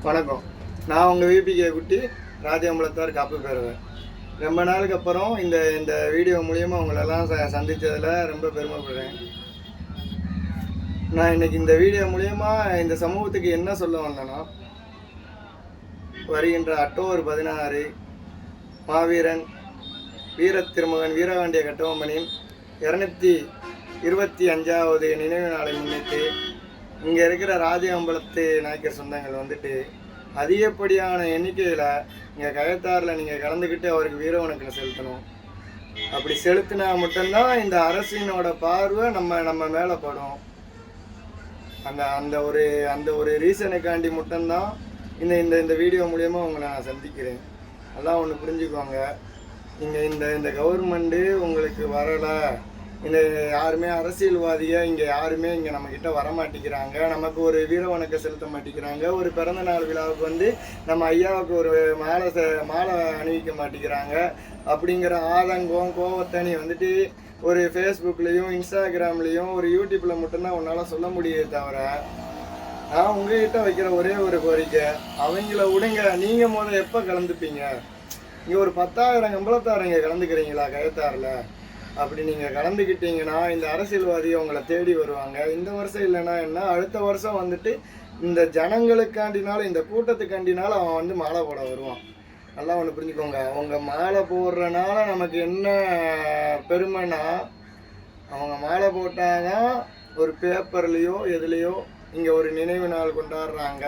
வணக்கம். நான் உங்கள் விபிகே குட்டி, ராஜாம்பலத்தார் காப்பு பெறுவேன். ரொம்ப நாளுக்கு அப்புறம் இந்த இந்த வீடியோ மூலியமாக உங்களெல்லாம் சந்தித்ததில் ரொம்ப பெருமைப்படுறேன். நான் இன்னைக்கு இந்த வீடியோ மூலியமாக இந்த சமூகத்துக்கு என்ன சொல்ல வந்தேன்னா, வருகின்ற அக்டோபர் 16 மாவீரன் வீரத்திருமகன் வீரபாண்டிய கட்டபொம்மனின் 225வது நினைவு நாளை முன்னிட்டு இங்கே இருக்கிற ராஜாம்பலத்து நாயக்கர் சொந்தங்கள் வந்துட்டு அதிகப்படியான எண்ணிக்கையில் இங்கே கயத்தாரில் நீங்கள் கலந்துக்கிட்டு அவருக்கு வீர வணக்கம் செலுத்தணும். அப்படி செலுத்தினா மட்டும்தான் இந்த அரசினோட பார்வை நம்ம மேலே படும். அந்த ஒரு ரீசனுக்காண்டி மட்டும்தான் இந்த வீடியோ மூலியமாக உங்களை நான் சந்திக்கிறேன். எல்லாம் ஒன்று புரிஞ்சுக்கோங்க. இங்கே இந்த கவர்மெண்ட்டு உங்களுக்கு வரலை, இந்த யாருமே அரசியல்வாதியாக இங்கே யாருமே இங்கே நம்மக்கிட்ட வரமாட்டேங்கிறாங்க, நமக்கு ஒரு வீர வணக்கம் செலுத்த மாட்டேங்கிறாங்க, ஒரு பிறந்த நாள் விழாவுக்கு வந்து நம்ம ஐயாவுக்கு ஒரு மாலை அணிவிக்க மாட்டேங்கிறாங்க அப்படிங்கிற ஆதங்கம் கோவத்தை நீ வந்துட்டு ஒரு ஃபேஸ்புக்லேயும் இன்ஸ்டாகிராம்லேயும் ஒரு யூடியூப்பில் மட்டும்தான் உன்னால் சொல்ல முடியுது தவிர, நான் உங்ககிட்ட வைக்கிற ஒரே ஒரு கோரிக்கை, அவங்கள விடுங்க. நீங்கள் எப்போ கலந்துப்பீங்க? இங்கே ஒரு 10,000 கம்பளத்தாரங்க கலந்துக்கிறீங்களா கயத்தாரில்? அப்படி நீங்கள் கலந்துக்கிட்டீங்கன்னா இந்த அரசியல்வாதி உங்களை தேடி வருவாங்க. இந்த வருஷம் இல்லைன்னா என்ன, அடுத்த வருஷம் வந்துட்டு இந்த ஜனங்களுக்காண்டினாலும் இந்த கூட்டத்துக்காண்டினாலும் அவன் வந்து மாலை போட வருவான். நல்லா ஒன்று புரிஞ்சுக்கோங்க. அவங்க மாலை போடுறனால நமக்கு என்ன பெருமைன்னா, அவங்க மாலை போட்டாதான் ஒரு பேப்பர்லேயோ எதுலேயோ இங்கே ஒரு நினைவு நாள் கொண்டாடுறாங்க,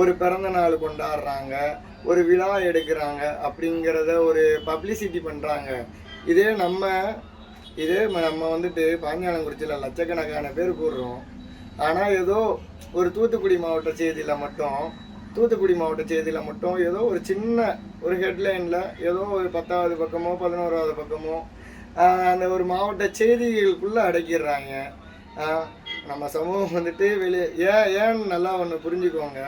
ஒரு பிறந்த நாள் கொண்டாடுறாங்க, ஒரு விழா எடுக்கிறாங்க அப்படிங்கிறத ஒரு பப்ளிசிட்டி பண்ணுறாங்க. இதே நம்ம வந்துட்டு பாஞ்சாலங்குறிச்சியில் லட்சக்கணக்கான பேர் கூடுறோம். ஆனால் ஏதோ ஒரு தூத்துக்குடி மாவட்ட செய்தியில் மட்டும் ஏதோ ஒரு சின்ன ஒரு ஹெட்லைனில் ஏதோ ஒரு 10வது பக்கமோ 11வது பக்கமோ அந்த ஒரு மாவட்ட செய்திகளுக்குள்ளே அடக்கிடுறாங்க. நம்ம சமூகம் வந்துட்டு வெளியே ஏன்னு நல்லா ஒன்று புரிஞ்சுக்கோங்க.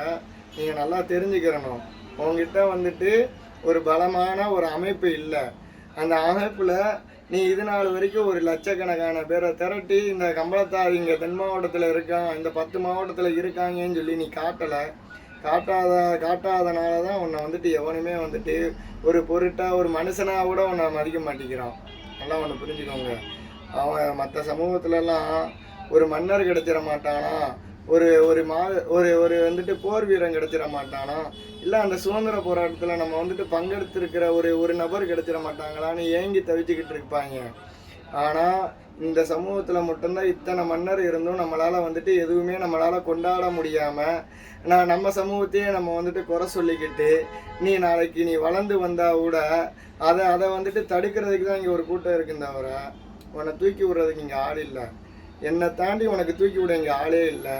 நீங்கள் நல்லா தெரிஞ்சுக்கிறணும். உங்ககிட்ட வந்துட்டு ஒரு பலமான ஒரு அமைப்பு இல்லை. அந்த அமைப்பில் நீ இது நாள் வரைக்கும் ஒரு லட்சக்கணக்கான பேரை திரட்டி இந்த கம்பளத்தார் இங்கே தென் மாவட்டத்தில் இருக்கான், இந்த 10 மாவட்டத்தில் இருக்காங்கன்னு சொல்லி நீ காட்டாதனால தான் உன்னை வந்துட்டு எவனுமே வந்துட்டு ஒரு பொருட்டாக ஒரு மனுஷனாக கூட உன்னை மதிக்க மாட்டேங்கிறான். நல்லா ஒன்று புரிஞ்சுக்கோங்க. அவன் மற்ற சமூகத்துலலாம் ஒரு மன்னர் கிடைச்சிட மாட்டானா, ஒரு வந்துட்டு போர் வீரன் கிடைச்சிட மாட்டானா, இல்லை அந்த சுதந்திர போராட்டத்தில் நம்ம வந்துட்டு பங்கெடுத்திருக்கிற ஒரு நபர் கிடைச்சிட மாட்டாங்களான்னு ஏங்கி தவிச்சுக்கிட்டு இருப்பாங்க. ஆனால் இந்த சமூகத்தில் மட்டும்தான் இத்தனை மன்னர் இருந்தும் நம்மளால் வந்துட்டு எதுவுமே நம்மளால் கொண்டாட முடியாமல் நம்ம சமூகத்தையே நம்ம வந்துட்டு குறை சொல்லிக்கிட்டு நாளைக்கு நீ வளர்ந்து வந்தால் கூட அதை வந்துட்டு தடுக்கிறதுக்கு தான் இங்கே ஒரு கூட்டம் இருக்குன்னு தவிர உன்னை தூக்கி விடுறதுக்கு இங்கே ஆள் இல்லை. என்னை தாண்டி உனக்கு தூக்கி விட இங்கே ஆளே இல்லை.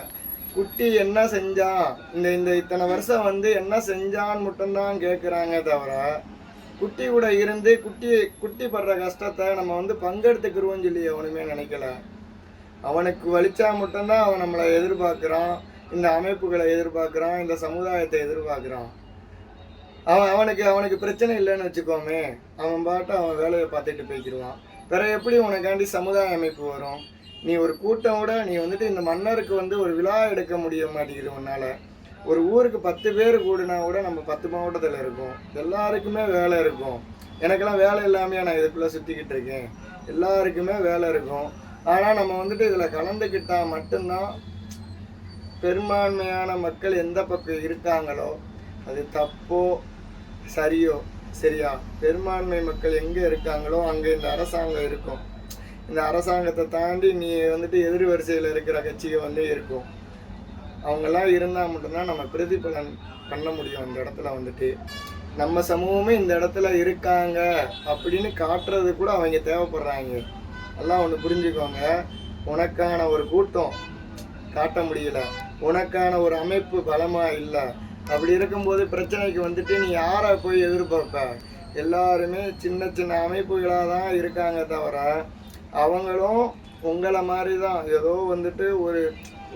குட்டி என்ன செஞ்சான், இத்தனை வருஷம் வந்து என்ன செஞ்சான்னு மட்டும்தான் கேட்குறாங்க தவிர, குட்டி கூட இருந்து குட்டி படுற கஷ்டத்தை நம்ம வந்து பங்கெடுத்துக்கிறோன்னு சொல்லி அவனுமே நினைக்கல. அவனுக்கு வலிச்சா மட்டும்தான் அவன் நம்மளை எதிர்பார்க்குறான், இந்த அமைப்புகளை எதிர்பார்க்குறான், இந்த சமுதாயத்தை எதிர்பார்க்குறான். அவனுக்கு பிரச்சனை இல்லைன்னு வச்சுக்கோமே, அவன் பாட்டு அவன் வேலையை பார்த்துட்டு போய்க்கிடுவான். வேற எப்படி உனக்காண்டி சமுதாய அமைப்பு வரும்? நீ ஒரு கூட்டம் கூட நீ வந்துட்டு இந்த மன்னருக்கு வந்து ஒரு விழா எடுக்க முடிய மாட்டேங்குது உன்னால். ஒரு ஊருக்கு 10 பேர் கூடுனா கூட நம்ம 10 மாவட்டத்தில் இருக்கோம், எல்லாருக்குமே வேலை இருக்கும். எனக்கெல்லாம் வேலை இல்லாமையா நான் இதுக்குள்ளே சுற்றிக்கிட்டு இருக்கேன். எல்லாருக்குமே வேலை இருக்கும். ஆனால் நம்ம வந்துட்டு இதில் கலந்துக்கிட்டால் மட்டும்தான் பெரும்பான்மையான மக்கள் எந்த பக்கம் இருக்காங்களோ, அது தப்போ சரியோ சரியா, பெரும்பான்மை மக்கள் எங்கே இருக்காங்களோ அங்கே இந்த அரசாங்கம் இருக்கும். இந்த அரசாங்கத்தை தாண்டி நீ வந்துட்டு எதிர் வரிசையில் இருக்கிற கட்சிகள் வந்து இருக்கும். அவங்கெல்லாம் இருந்தால் மட்டும்தான் நம்ம பிரதிபலன் பண்ண முடியும். அந்த இடத்துல வந்துட்டு நம்ம சமூகமே இந்த இடத்துல இருக்காங்க அப்படின்னு காட்டுறது கூட அவங்க தேவைப்படுறாங்க. எல்லாம் ஒன்று புரிஞ்சுக்கோங்க. உனக்கான ஒரு கூட்டம் காட்ட முடியல, உனக்கான ஒரு அமைப்பு பலமாக இல்லை. அப்படி இருக்கும்போது பிரச்சனைக்கு வந்துட்டு நீ யாரை போய் எதிர்பார்ப்ப? எல்லாருமே சின்ன சின்ன அமைப்புகளாக தான் இருக்காங்க தவிர, அவங்களும் உங்களை மாதிரி தான் ஏதோ வந்துட்டு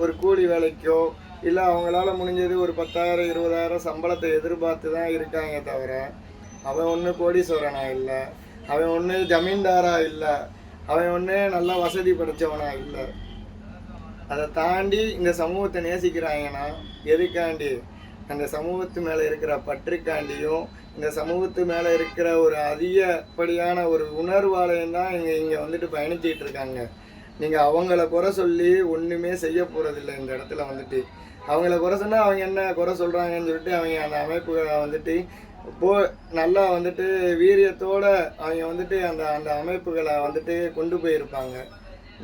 ஒரு கூலி வேலைக்கோ இல்லை அவங்களால முடிஞ்சது ஒரு 10,000 20,000 சம்பளத்தை எதிர்பார்த்து தான் இருக்காங்க தவிர, அவன் ஒன்று கோடீஸ்வரனா இல்லை, அவன் ஒன்று ஜமீன்தாராக இல்லை, அவன் ஒன்று நல்லா வசதி படைத்தவனா இல்லை. அதை தாண்டி இந்த சமூகத்தை நேசிக்கிறாங்கன்னா எதுக்காண்டி? அந்த சமூகத்து மேலே இருக்கிற பற்றுக்காண்டியும் இந்த சமூகத்து மேலே இருக்கிற ஒரு அதிகப்படியான ஒரு உணர்வாலையும் தான் இங்கே வந்துட்டு பயணிச்சிக்கிட்டு இருக்காங்க. நீங்கள் அவங்கள குறை சொல்லி ஒன்றுமே செய்ய போகிறதில்ல. இந்த இடத்துல வந்துட்டு அவங்கள குறை சொன்னால் அவங்க என்ன குறை சொல்கிறாங்கன்னு சொல்லிட்டு அவங்க அந்த அமைப்புகளை வந்துட்டு நல்லா வந்துட்டு வீரியத்தோடு அவங்க வந்துட்டு அந்த அந்த அமைப்புகளை வந்துட்டு கொண்டு போயிருப்பாங்க.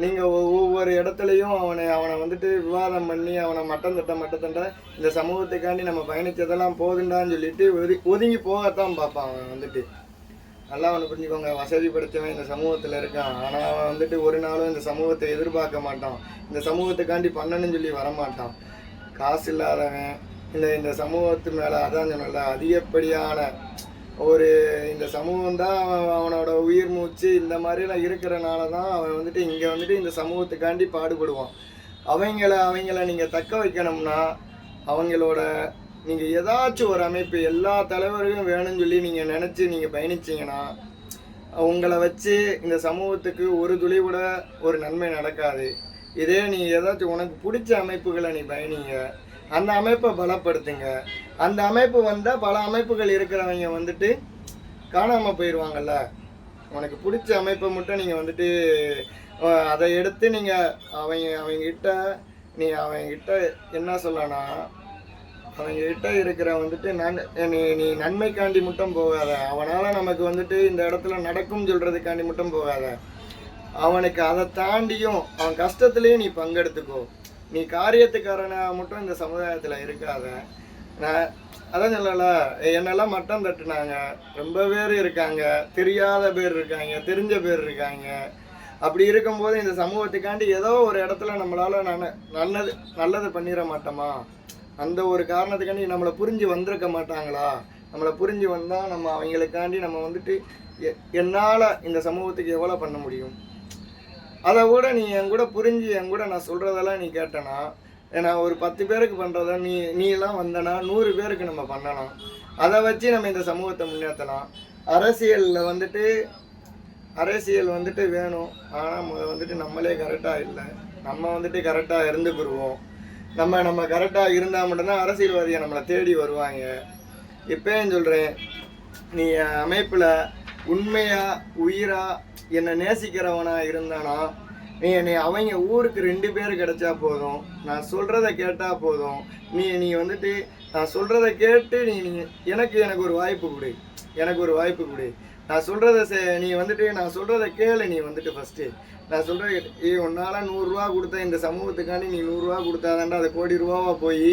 நீங்கள் ஒவ்வொரு இடத்துலையும் அவனை வந்துட்டு விவாதம் பண்ணி அவனை மட்டத்தட்ட இந்த சமூகத்துக்காண்டி நம்ம பயணித்ததெல்லாம் போதுண்டான்னு சொல்லிட்டு ஒதுங்கி போகத்தான் பார்ப்பான். அவன் வந்துட்டு நல்லா அவனை புரிஞ்சுக்கோங்க, வசதி படைத்தவன் இந்த சமூகத்தில் இருக்கான். ஆனால் அவன் வந்துட்டு ஒரு நாளும் இந்த சமூகத்தை எதிர்பார்க்க மாட்டான். இந்த சமூகத்துக்காண்டி பண்ணணும்னு சொல்லி வரமாட்டான். காசு இல்லாதவன் இந்த சமூகத்து மேலே அதான் சொன்னல அதிகப்படியான ஒரு இந்த சமூகம் தான் அவனோட உயிர் மூச்சு இந்த மாதிரிலாம் இருக்கிறனால தான் அவன் வந்துட்டு இங்கே வந்துட்டு இந்த சமூகத்துக்காண்டி பாடுபடுவான். அவங்கள நீங்கள் தக்க வைக்கணும்னா அவங்களோட நீங்கள் ஏதாச்சும் ஒரு அமைப்பு எல்லா தலைவர்களும் வேணும்னு சொல்லி நீங்கள் நினச்சி நீங்கள் பயணிச்சிங்கன்னா உங்களை வச்சு இந்த சமூகத்துக்கு ஒரு துளி கூட ஒரு நன்மை நடக்காது. இதே நீ ஏதாச்சும் உனக்கு பிடிச்ச அமைப்புகளை நீ பயணிங்க, அந்த அமைப்பை பலப்படுத்துங்க. அந்த அமைப்பு வந்தால் பல அமைப்புகள் இருக்கிறவங்க வந்துட்டு காணாமல் போயிடுவாங்கல்ல. உனக்கு பிடிச்ச அமைப்பை மட்டும் நீங்கள் வந்துட்டு அதை எடுத்து நீங்கள் அவங்ககிட்ட என்ன சொல்லனா, அவங்ககிட்ட இருக்கிற வந்துட்டு நீ நன்மைக்காண்டி மட்டும் போகாத. அவனால் நமக்கு வந்துட்டு இந்த இடத்துல நடக்கும் சொல்கிறதுக்காண்டி மட்டும் போகாத. அவனுக்கு அதை தாண்டியும் அவன் கஷ்டத்துலேயும் நீ பங்கெடுத்துக்கோ. நீ காரியத்துக்காரனாக மட்டும் இந்த சமுதாயத்தில் இருக்காத. நான் அதான் சொல்லல, என்னெல்லாம் மட்டம் தட்டுனாங்க, ரொம்ப பேர் இருக்காங்க, தெரியாத பேர் இருக்காங்க, தெரிஞ்ச பேர் இருக்காங்க. அப்படி இருக்கும்போது இந்த சமூகத்துக்காண்டி ஏதோ ஒரு இடத்துல நம்மளால் நல்லது பண்ணிட மாட்டோமா? அந்த ஒரு காரணத்துக்காண்டி நம்மளை புரிஞ்சு வந்திருக்க மாட்டாங்களா? நம்மளை புரிஞ்சு வந்தால் நம்ம அவங்களுக்காண்டி நம்ம வந்துட்டு என்னால் இந்த சமூகத்துக்கு எவ்வளோ பண்ண முடியும்? அதை கூட நீ என் கூட புரிஞ்சு என் கூட நான் சொல்கிறதெல்லாம் நீ கேட்டனா, நான் ஒரு 10 பேருக்கு பண்ணுறத நீ எல்லாம் வந்தனா 100 பேருக்கு நம்ம பண்ணலாம். அதை வச்சு நம்ம இந்த சமூகத்தை முன்னேற்றலாம். அரசியல் வந்துட்டு வேணும். ஆனால் வந்துட்டு நம்மளே கரெக்டாக இல்லை. நம்ம வந்துட்டு கரெக்டாக இருந்து போடுவோம். நம்ம கரெக்டாக இருந்தால் மட்டும்தான் அரசியல்வாதியை நம்மளை தேடி வருவாங்க. இப்போயும் சொல்கிறேன், நீ அமைப்பில் உண்மையாக உயிராக என்னை நேசிக்கிறவனா இருந்தானா நீ அவங்க ஊருக்கு 2 பேர் கிடைச்சா போதும். நான் சொல்கிறத கேட்டால் போதும். நீ வந்துட்டு நான் சொல்கிறத கேட்டு நீ எனக்கு ஒரு வாய்ப்பு கொடு. நான் சொல்கிறத நீ வந்துட்டு நான் சொல்கிறத கேளு. நீ வந்துட்டு ஃபஸ்ட்டு நான் சொல்கிறேன், உன்னால் 100 ரூபா கொடுத்தா இந்த சமூகத்துக்காண்டி நீ 100 ரூபா கொடுத்தாதாண்டா அது கோடி ரூபாவாக போய்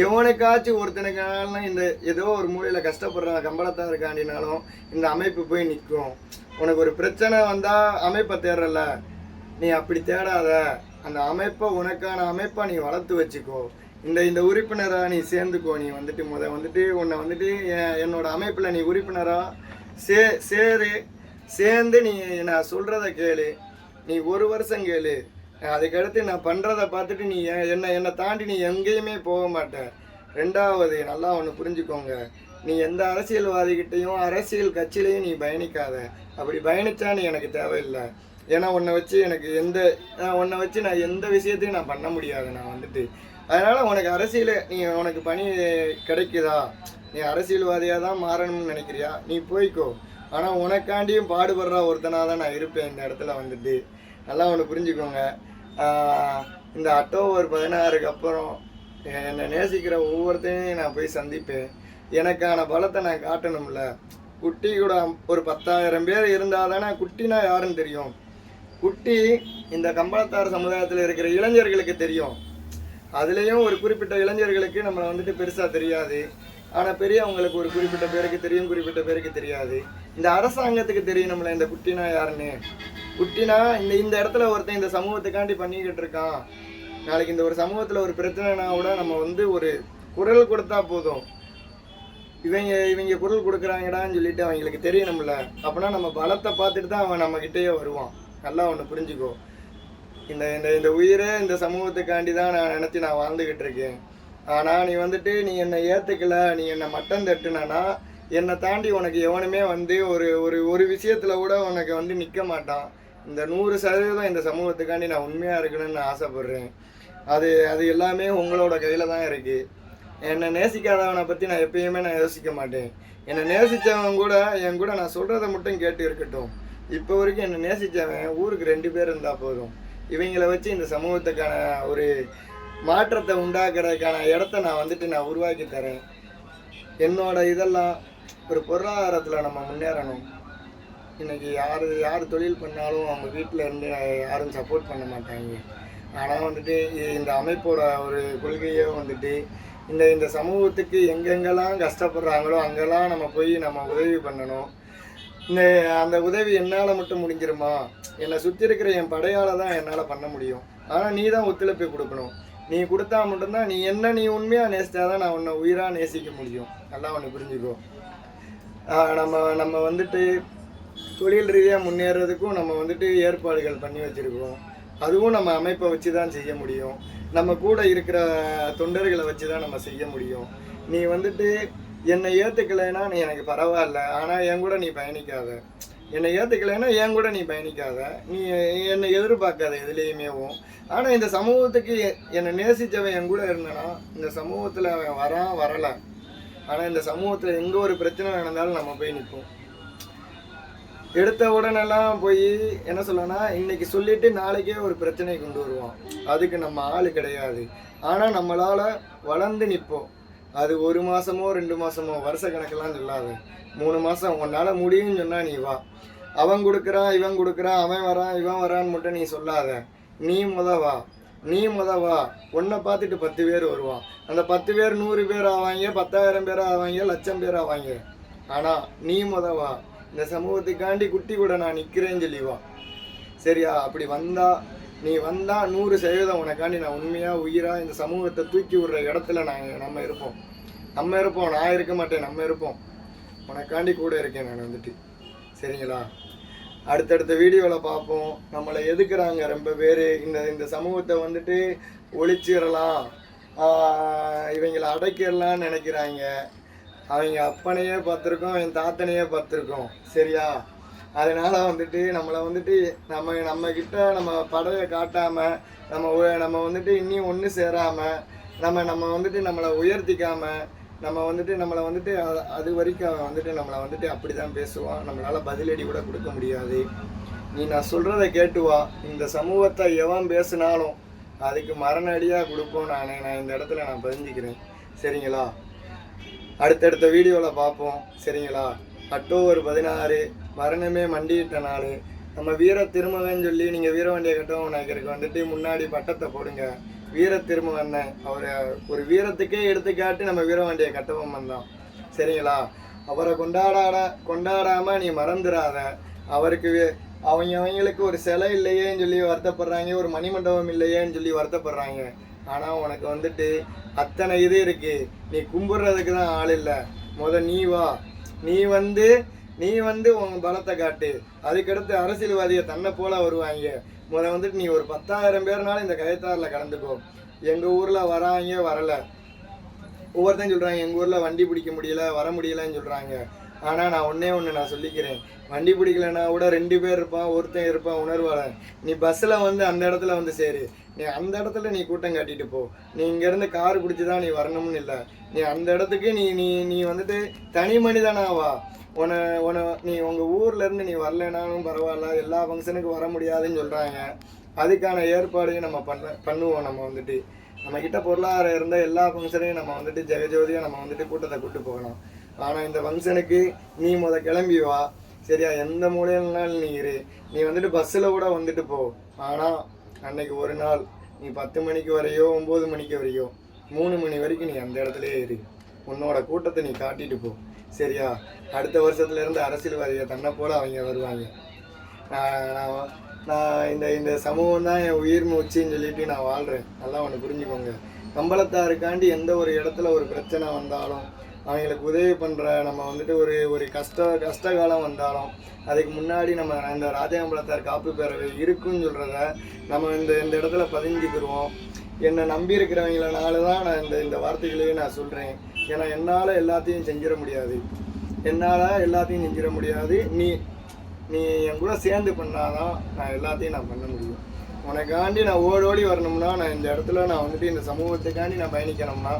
எவனுக்காச்சும் ஒருத்தனுக்கானாலும் இந்த ஏதோ ஒரு மூலையில் கஷ்டப்படுறான் கம்பளத்தாக இருக்காண்டினாலும் இந்த அமைப்பு போய் நிற்கும். உனக்கு ஒரு பிரச்சனை வந்தால் அமைப்பை தேடுறல, நீ அப்படி தேடாத. அந்த அமைப்பை உனக்கான அமைப்பை நீ வளர்த்து வச்சுக்கோ. இந்த உறுப்பினராக நீ சேர்ந்துக்கோ. நீ வந்துட்டு வந்துட்டு உன்னை வந்துட்டு என்னோட அமைப்பில் நீ உறுப்பினராக சேர்ந்து நீ நான் சொல்கிறத கேளு. நீ 1 வருஷம் கேளு. அதுக்கடுத்து நான் பண்ணுறதை பார்த்துட்டு நீ என்னை தாண்டி நீ எங்கேயுமே போக மாட்டேன். 2வது நல்லா ஒன்று புரிஞ்சுக்கோங்க, நீ எந்த அரசியல்வாதிகிட்டையும் அரசியல் கட்சியிலையும் நீ பயணிக்காத. அப்படி பயணிச்சா நீ எனக்கு தேவையில்லை. ஏன்னா உன்னை வச்சு நான் எந்த விஷயத்தையும் நான் பண்ண முடியாது. நான் வந்துட்டு அதனால் உனக்கு பணி கிடைக்குதா, நீ அரசியல்வாதியாக தான் மாறணும்னு நினைக்கிறியா, நீ போய்க்கோ. ஆனால் உனக்காண்டியும் பாடுபடுற ஒருத்தனாக தான் நான் இருப்பேன் இந்த இடத்துல வந்துட்டு. நல்லா ஒன்று புரிஞ்சுக்கோங்க, இந்த அக்டோபர் 16க்கு அப்புறம் என்னை நேசிக்கிற ஒவ்வொருத்தையும் நான் போய் சந்திப்பேன். எனக்கான பலத்தை நான் காட்டணும்ல. குட்டி கூட ஒரு 10,000 பேர் இருந்தால் தானே குட்டினா யாருன்னு தெரியும். குட்டி இந்த கம்பளத்தார் சமுதாயத்தில் இருக்கிற இளைஞர்களுக்கு தெரியும். அதுலேயும் ஒரு குறிப்பிட்ட இளைஞர்களுக்கு நம்மளை வந்துட்டு பெருசாக தெரியாது. ஆனால் பெரியவங்களுக்கு ஒரு குறிப்பிட்ட பேருக்கு தெரியும், குறிப்பிட்ட பேருக்கு தெரியாது. இந்த அரசாங்கத்துக்கு தெரியும் நம்மளை இந்த குட்டினா யாருன்னு. குட்டினா இந்த இடத்துல ஒருத்தன் இந்த சமூகத்துக்காண்டி பண்ணிக்கிட்டு இருக்கான். நாளைக்கு இந்த ஒரு சமூகத்தில் ஒரு பிரச்சனைனா கூட நம்ம வந்து ஒரு குரல் கொடுத்தா போதும், இவங்க குரல் கொடுக்குறாங்கடான்னு சொல்லிட்டு அவங்களுக்கு தெரியணும்ல. அப்படின்னா நம்ம பலத்தை பார்த்துட்டு தான் அவன் நம்மக்கிட்டேயே வருவான். நல்லா ஒன்று புரிஞ்சுக்கோ, இந்த உயிரே இந்த சமூகத்துக்காண்டி தான் நான் நினச்சி நான் வாழ்ந்துக்கிட்டு இருக்கேன். ஆனால் நீ வந்துட்டு நீ என்னை ஏற்றுக்கல, நீ என்னை மட்டம் தட்டுனா என்னை தாண்டி உனக்கு எவனுமே வந்து ஒரு விஷயத்தில் கூட உனக்கு வந்து நிற்க மாட்டான். இந்த 100% இந்த சமூகத்துக்காண்டி நான் உண்மையாக இருக்கணும்னு நான் ஆசைப்பட்றேன். அது எல்லாமே உங்களோட கையில் தான் இருக்குது. என்னை நேசிக்காதவனை பற்றி நான் எப்பயுமே நான் யோசிக்க மாட்டேன். என்னை நேசித்தவன் கூட என் கூட நான் சொல்கிறத மட்டும் கேட்டு இருக்கட்டும். இப்போ வரைக்கும் என்னை நேசித்தவன் ஊருக்கு 2 பேர் இருந்தால் போதும். இவங்கள வச்சு இந்த சமூகத்துக்கான ஒரு மாற்றத்தை உண்டாக்குறதுக்கான இடத்த நான் உருவாக்கி தரேன். என்னோட இதெல்லாம் ஒரு பொருளாதாரத்தில் நம்ம முன்னேறணும். இன்றைக்கி யார் தொழில் பண்ணாலும் அவங்க வீட்டில் இருந்து யாரும் சப்போர்ட் பண்ண மாட்டாங்க. ஆனால் இந்த அமைப்போட ஒரு கொள்கையே இந்த சமூகத்துக்கு எங்கெங்கெல்லாம் கஷ்டப்படுறாங்களோ அங்கெல்லாம் நம்ம போய் நம்ம உதவி பண்ணணும். அந்த உதவி என்னால் மட்டும் முடிஞ்சிருமா? என்னை சுற்றி இருக்கிற என் படையால் தான் என்னால் பண்ண முடியும். ஆனால் நீ தான் ஒத்துழைப்பு கொடுக்கணும். நீ கொடுத்தா மட்டும்தான் நீ உண்மையாக நேசித்தாதான் நான் உன்னை உயிராக நேசிக்க முடியும். நல்லா ஒன்று புரிஞ்சுக்கோ. நம்ம தொழில் ரீதியாக முன்னேறதுக்கும் நம்ம ஏற்பாடுகள் பண்ணி வச்சுருக்கோம். அதுவும் நம்ம அமைப்பை வச்சு தான் செய்ய முடியும். நம்ம கூட இருக்கிற தொண்டர்களை வச்சு தான் நம்ம செய்ய முடியும். நீ என்னை ஏற்றுக்கலைன்னா நீ எனக்கு பரவாயில்ல, ஆனால் என் கூட நீ பயணிக்காத. என்னை ஏற்றுக்கலைன்னா என் கூட நீ பயணிக்காத. நீ என்னை எதிர்பார்க்காத எதுலேயுமேவும். ஆனால் இந்த சமூகத்துக்கு என்னை நேசித்தவன் என் கூட இருந்தனா இந்த சமூகத்தில் அவன் வரலை. ஆனால் இந்த சமூகத்தில் எங்கே ஒரு பிரச்சனை நடந்தாலும் நம்ம போய் நிற்போம். எடுத்த உடனெல்லாம் போய் என்ன சொல்லனா, இன்னைக்கு சொல்லிட்டு நாளைக்கே ஒரு பிரச்சனை கொண்டு வருவான். அதுக்கு நம்ம ஆள் கிடையாது. ஆனால் நம்மளால் வளர்ந்து நிற்போம். அது 1 மாதமோ 2 மாதமோ வருஷ கணக்கெல்லாம் சொல்லாது. 3 மாதம் உன்னால் முடியும்னு சொன்னால் நீ வா. அவன் கொடுக்குறான், இவன் கொடுக்குறான், அவன் வரான், இவன் வரான்னு மட்டும் நீ சொல்லாத. நீ முத வா. உன்னை பார்த்துட்டு 10 பேர் வருவான். அந்த 10 பேர் 100 பேர் ஆவாங்க, 10,000 பேர் ஆவாங்க, 1,00,000 பேர் ஆவாங்க. ஆனால் நீ முத வா. இந்த சமூகத்துக்காண்டி குட்டி கூட நான் நிற்கிறேன்னு சொல்லிவா. சரியா? அப்படி நீ வந்தா 100% உனக்காண்டி நான் உண்மையாக உயிராக இந்த சமூகத்தை தூக்கி விடுற இடத்துல நம்ம இருப்போம். நான் இருக்க மாட்டேன், நம்ம இருப்போம். உனக்காண்டி கூட இருக்கேன் நான் சரிங்களா? அடுத்தடுத்த வீடியோவில் பார்ப்போம். நம்மளை எதுக்குறாங்க ரொம்ப பேர். இந்த சமூகத்தை ஒழிச்சிடலாம், இவங்களை அடைக்கிடலான்னு நினைக்கிறாங்க. அவங்க அப்பனையே பார்த்துருக்கோம், என் தாத்தனையே பார்த்துருக்கோம். சரியா? அதனால் நம்மளை நம்மக்கிட்ட நம்ம படையை காட்டாமல் நம்ம இன்னும் ஒன்று சேராமல் நம்ம நம்மளை உயர்த்திக்காமல் நம்மளை அது வரைக்கும் அவன் நம்மளை அப்படி தான் பேசுவான். நம்மளால் பதிலடி கூட கொடுக்க முடியாது. நான் சொல்கிறத கேட்டுவா. இந்த சமூகத்தை எவன் பேசினாலும் அதுக்கு மரணடியாக கொடுப்போம். நான் இந்த இடத்துல நான் பதிஞ்சிக்கிறேன். சரிங்களா? அடுத்தடுத்த வீடியோவில் பார்ப்போம். சரிங்களா? அக்டோபர் 16 மரணமே மண்டியிட்ட நாள். நம்ம வீர திருமகன் சொல்லி நீங்கள் வீரவண்டியை கட்டவும் நினைக்கிறதுக்கு முன்னாடி பட்டத்தை போடுங்க. வீர திருமகன் அவர் ஒரு வீரத்துக்கே எடுத்துக்காட்டு நம்ம வீரவண்டியை கட்டவும் வந்தோம். சரிங்களா? அவரை கொண்டாடாமல் நீ மறந்துடாத. அவருக்கு அவங்களுக்கு ஒரு சிலை இல்லையேன்னு சொல்லி வருத்தப்படுறாங்க, ஒரு மணிமண்டபம் இல்லையேன்னு சொல்லி வருத்தப்படுறாங்க. ஆனால் உனக்கு அத்தனை இது இருக்கு. நீ கும்பிட்றதுக்கு தான் ஆள் இல்லை. நீ வா. நீ உன் பலத்தை காட்டு. அதுக்கடுத்து அரசியல்வாதியை தன்னை போல வருவாங்க. நீ ஒரு 10,000 பேர்னாலும் இந்த கயத்தாரில் கலந்துக்கோ. எங்கள் ஊரில் வரலை. ஒவ்வொருத்தன் சொல்கிறாங்க எங்கள் ஊரில் வண்டி பிடிக்க முடியல, வர முடியலன்னு சொல்கிறாங்க. ஆனால் நான் ஒன்று நான் சொல்லிக்கிறேன். வண்டி பிடிக்கலன்னா கூட 2 பேர் இருப்பான், ஒருத்தன் இருப்பான் உணர்வாளன். நீ பஸ்ஸில் அந்த இடத்துல சேரு. நீ அந்த இடத்துல நீ கூட்டம் காட்டிட்டு போ. நீ இங்கேருந்து கார் பிடிச்சி தான் நீ வரணும்னு இல்லை. நீ அந்த இடத்துக்கு நீ தனி மனிதனாவா. நீ உங்கள் ஊர்லேருந்து நீ வரலைனாலும் பரவாயில்ல, எல்லா ஃபங்க்ஷனுக்கும் வர முடியாதுன்னு சொல்கிறாங்க. அதுக்கான ஏற்பாடையும் நம்ம பண்ணுவோம். நம்மக்கிட்ட பொருளாதாரம் இருந்தால் எல்லா ஃபங்க்ஷனையும் நம்ம ஜெகஜோதியாக நம்ம கூட்டத்தை கூட்டு போகணும். ஆனால் இந்த ஃபங்க்ஷனுக்கு நீ கிளம்பி வா. சரியா? எந்த மூலையிலனாலும் நீ இரு. நீ பஸ்ஸில் கூட போ. ஆனால் அன்னைக்கு ஒரு நாள் நீ 10 மணிக்கு வரையோ 9 மணிக்கு வரையோ 3 மணி வரைக்கும் நீ அந்த இடத்துலையே இரு. உன்னோட கூட்டத்தை நீ காட்டிட்டு போ. சரியா? அடுத்த வருஷத்துலேருந்து அரசியல்வாதியை தன்னை போல அவங்க வருவாங்க. நான் இந்த சமூகம் தான் என் உயிர் மூச்சுன்னு சொல்லிட்டு நான் வாழ்கிறேன். நல்லா ஒன்று புரிஞ்சுக்கோங்க. கம்பளத்தாருக்காண்டி எந்த ஒரு இடத்துல ஒரு பிரச்சனை வந்தாலும் அவங்களுக்கு உதவி பண்ணுற நம்ம ஒரு கஷ்ட காலம் வந்தாலும் அதுக்கு முன்னாடி நம்ம இந்த ராஜகம்பளத்தார் காப்பு பேரவை இருக்குன்னு சொல்கிறத நம்ம இந்த இடத்துல பதிஞ்சுக்கிடுவோம். என்னை நம்பி இருக்கிறவங்களனால தான் நான் இந்த வார்த்தைகளையே நான் சொல்கிறேன். ஏன்னா என்னால் எல்லாத்தையும் செஞ்சிட முடியாது. நீ என் கூட சேர்ந்து பண்ணாதான் நான் எல்லாத்தையும் நான் பண்ண முடியும். உனக்காண்டி நான் ஓடோடி வரணும்னா நான் இந்த இடத்துல நான் இந்த சமூகத்துக்காண்டி நான் பயணிக்கணும்னா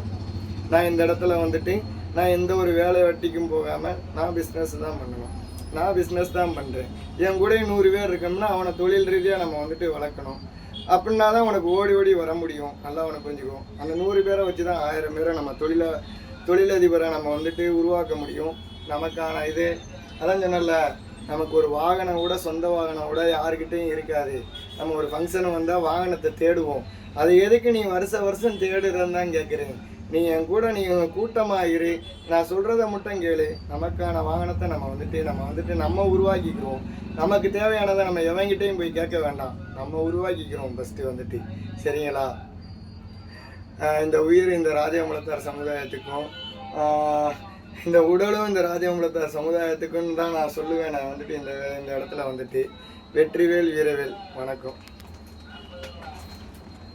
நான் இந்த இடத்துல வந்துட்டு நான் எந்த ஒரு வேலை வெட்டிக்கும் போகாமல் நான் பிஸ்னஸ் தான் பண்ணணும். நான் பிஸ்னஸ் தான் பண்ணுறேன். என் கூட 100 பேர் இருக்கோம்னா அவனை தொழில் ரீதியாக நம்ம வந்துட்டு வளர்க்கணும். அப்படின்னா தான் உனக்கு ஓடி ஓடி வர முடியும். நல்லா உனக்கு புரிஞ்சுக்கும். அந்த 100 பேரை வச்சு தான் 1000 பேரை நம்ம தொழிலதிபரை நம்ம வந்துட்டு உருவாக்க முடியும். நமக்கான இது அதான் சொன்னல, நமக்கு ஒரு வாகனம் கூட சொந்த வாகனம் கூட யாருக்கிட்டையும் இருக்காது. நம்ம ஒரு ஃபங்க்ஷன் வந்தால் வாகனத்தை தேடுவோம். அது எதுக்கு நீ வருஷம் தேடுறன்னு தான் கேட்குறேன். நீ என் கூட நீ கூட்டமாக இரு, நான் சொல்கிறத மட்டும் கேளு. நமக்கான வாகனத்தை நம்ம உருவாக்கிக்கிறோம். நமக்கு தேவையானதை நம்ம எவங்கிட்டையும் போய் கேட்க வேண்டாம். நம்ம உருவாக்கிக்கிறோம் ஃபஸ்ட்டு வந்துட்டு. சரிங்களா? இந்த உயிர் இந்த ராஜகுலத்தார் சமுதாயத்துக்கும் இந்த உடலும் இந்த ராஜகுலத்தார் சமுதாயத்துக்குன்னு தான் நான் சொல்லுவேன். நான் வந்துட்டு இந்த இடத்துல வந்துட்டு வெற்றிவேல் வீரவேல். வணக்கம்.